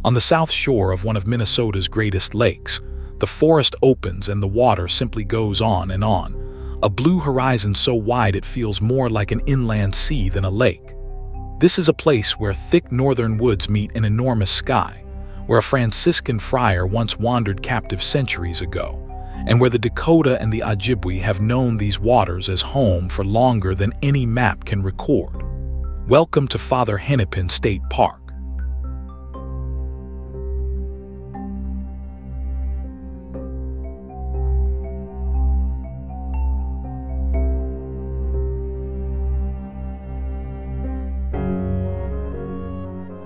On the south shore of one of Minnesota's greatest lakes, the forest opens and the water simply goes on and on, a blue horizon so wide it feels more like an inland sea than a lake. This is a place where thick northern woods meet an enormous sky, where a Franciscan friar once wandered captive centuries ago, and where the Dakota and the Ojibwe have known these waters as home for longer than any map can record. Welcome to Father Hennepin State Park.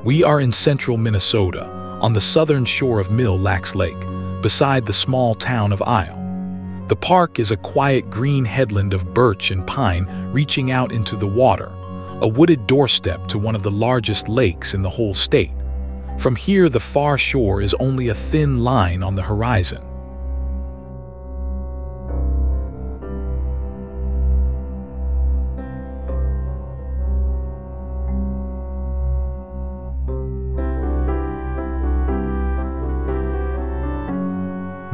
We are in central Minnesota, on the southern shore of Mille Lake, beside the small town of Isle. The park is a quiet green headland of birch and pine reaching out into the water, a wooded doorstep to one of the largest lakes in the whole state. From here, the far shore is only a thin line on the horizon.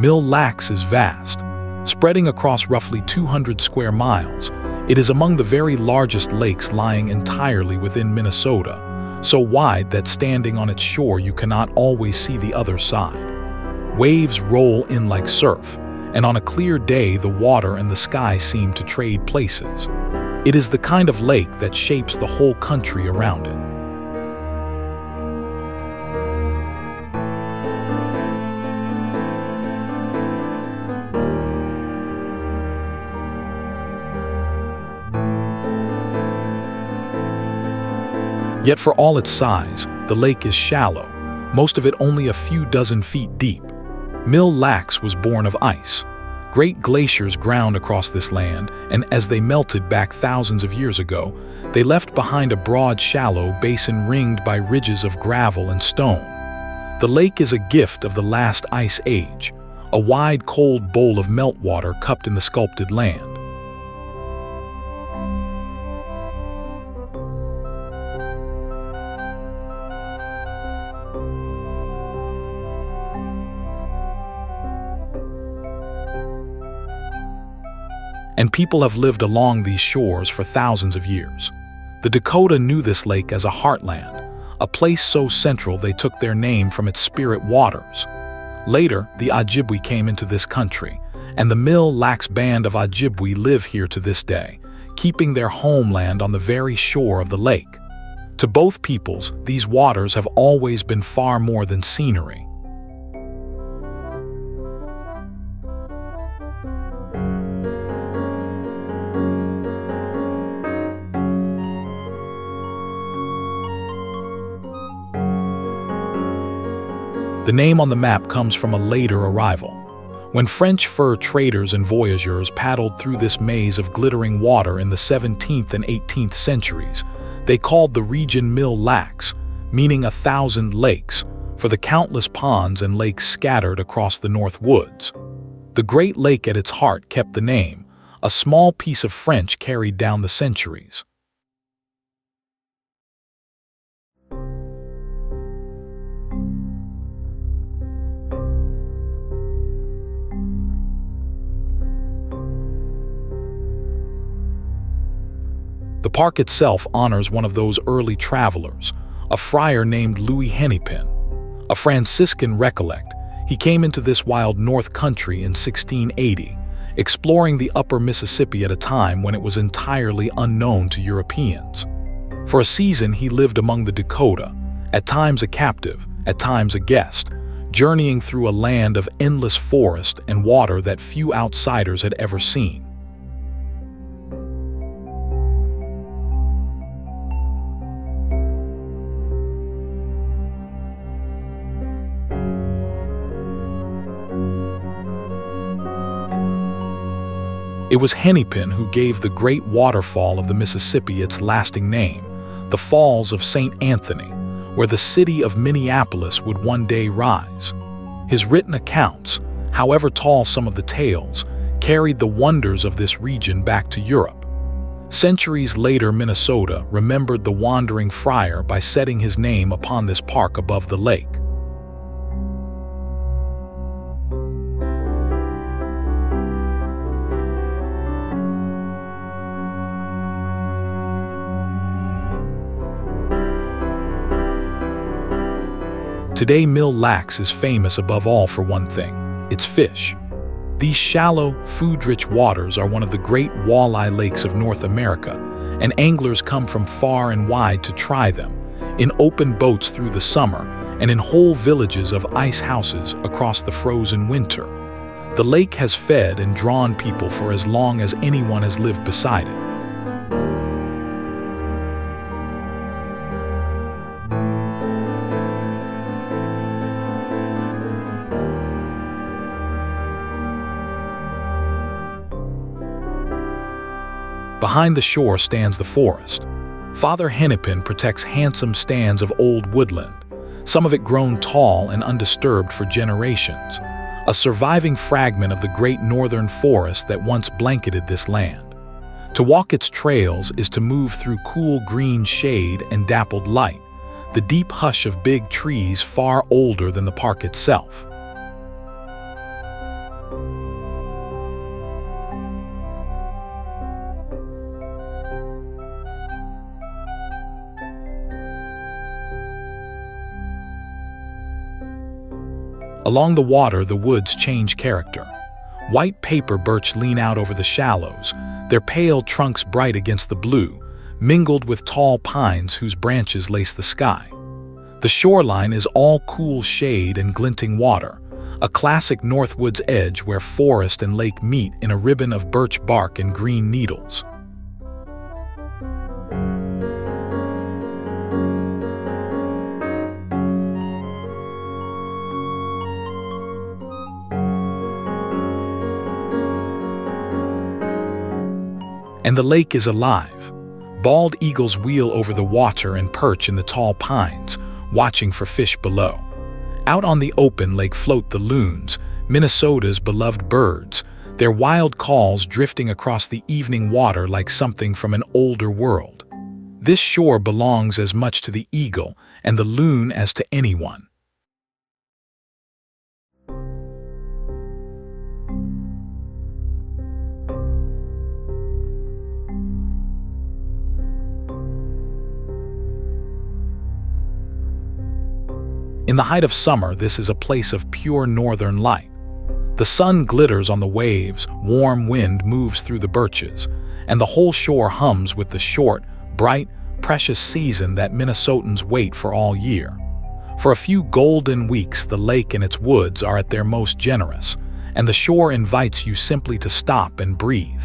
Mille Lake is vast. Spreading across roughly 200 square miles, it is among the very largest lakes lying entirely within Minnesota, so wide that standing on its shore you cannot always see the other side. Waves roll in like surf, and on a clear day the water and the sky seem to trade places. It is the kind of lake that shapes the whole country around it. Yet for all its size, the lake is shallow, most of it only a few dozen feet deep. Mille Lake was born of ice. Great glaciers ground across this land, and as they melted back thousands of years ago, they left behind a broad, shallow basin ringed by ridges of gravel and stone. The lake is a gift of the last ice age, a wide, cold bowl of meltwater cupped in the sculpted land. And people have lived along these shores for thousands of years. The Dakota knew this lake as a heartland, a place so central they took their name from its spirit waters. Later, the Ojibwe came into this country, and the Mille Lake's band of Ojibwe live here to this day, keeping their homeland on the very shore of the lake. To both peoples, these waters have always been far more than scenery. The name on the map comes from a later arrival. When French fur traders and voyageurs paddled through this maze of glittering water in the 17th and 18th centuries, they called the region Mille Lakes, meaning 1,000 lakes, for the countless ponds and lakes scattered across the North Woods. The Great Lake at its heart kept the name, a small piece of French carried down the centuries. The park itself honors one of those early travelers, a friar named Louis Hennepin. A Franciscan recollect, he came into this wild north country in 1680, exploring the upper Mississippi at a time when it was entirely unknown to Europeans. For a season he lived among the Dakota, at times a captive, at times a guest, journeying through a land of endless forest and water that few outsiders had ever seen. It was Hennepin who gave the great waterfall of the Mississippi its lasting name, the Falls of St. Anthony, where the city of Minneapolis would one day rise. His written accounts, however tall some of the tales, carried the wonders of this region back to Europe. Centuries later, Minnesota remembered the wandering friar by setting his name upon this park above the lake. Today, Mille is famous above all for one thing: its fish. These shallow, food-rich waters are one of the great walleye lakes of North America, and anglers come from far and wide to try them, in open boats through the summer and in whole villages of ice houses across the frozen winter. The lake has fed and drawn people for as long as anyone has lived beside it. Behind the shore stands the forest. Father Hennepin protects handsome stands of old woodland, some of it grown tall and undisturbed for generations, a surviving fragment of the great northern forest that once blanketed this land. To walk its trails is to move through cool green shade and dappled light, the deep hush of big trees far older than the park itself. Along the water, the woods change character. White paper birch lean out over the shallows, their pale trunks bright against the blue, mingled with tall pines whose branches lace the sky. The shoreline is all cool shade and glinting water, a classic Northwoods edge where forest and lake meet in a ribbon of birch bark and green needles. And the lake is alive. Bald eagles wheel over the water and perch in the tall pines, watching for fish below. Out on the open lake float the loons, Minnesota's beloved birds, their wild calls drifting across the evening water like something from an older world. This shore belongs as much to the eagle and the loon as to anyone. In the height of summer, this is a place of pure northern light. The sun glitters on the waves, warm wind moves through the birches, and the whole shore hums with the short, bright, precious season that Minnesotans wait for all year. For a few golden weeks, the lake and its woods are at their most generous, and the shore invites you simply to stop and breathe.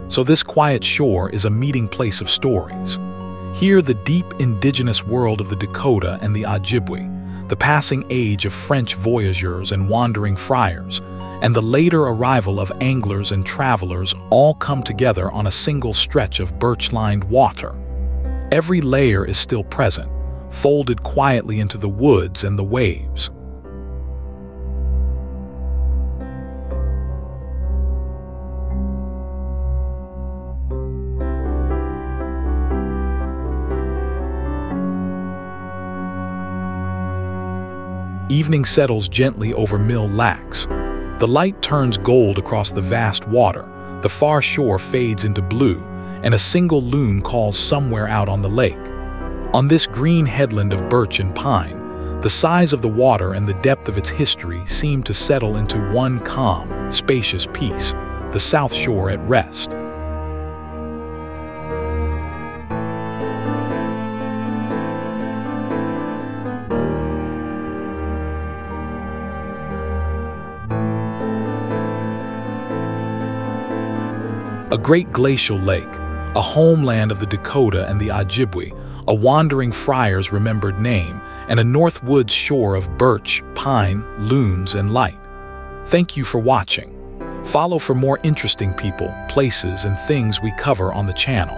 So this quiet shore is a meeting place of stories. Here, the deep indigenous world of the Dakota and the Ojibwe, the passing age of French voyageurs and wandering friars, and the later arrival of anglers and travelers all come together on a single stretch of birch-lined water. Every layer is still present, folded quietly into the woods and the waves. Evening settles gently over Mille. The light turns gold across the vast water, the far shore fades into blue, and a single loon calls somewhere out on the lake. On this green headland of Birch and Pine, the size of the water and the depth of its history seem to settle into one calm, spacious peace, the South Shore at rest. A great glacial lake, a homeland of the Dakota and the Ojibwe, a wandering friar's remembered name, and a Northwoods shore of birch, pine, loons, and light. Thank you for watching. Follow for more interesting people, places, and things we cover on the channel.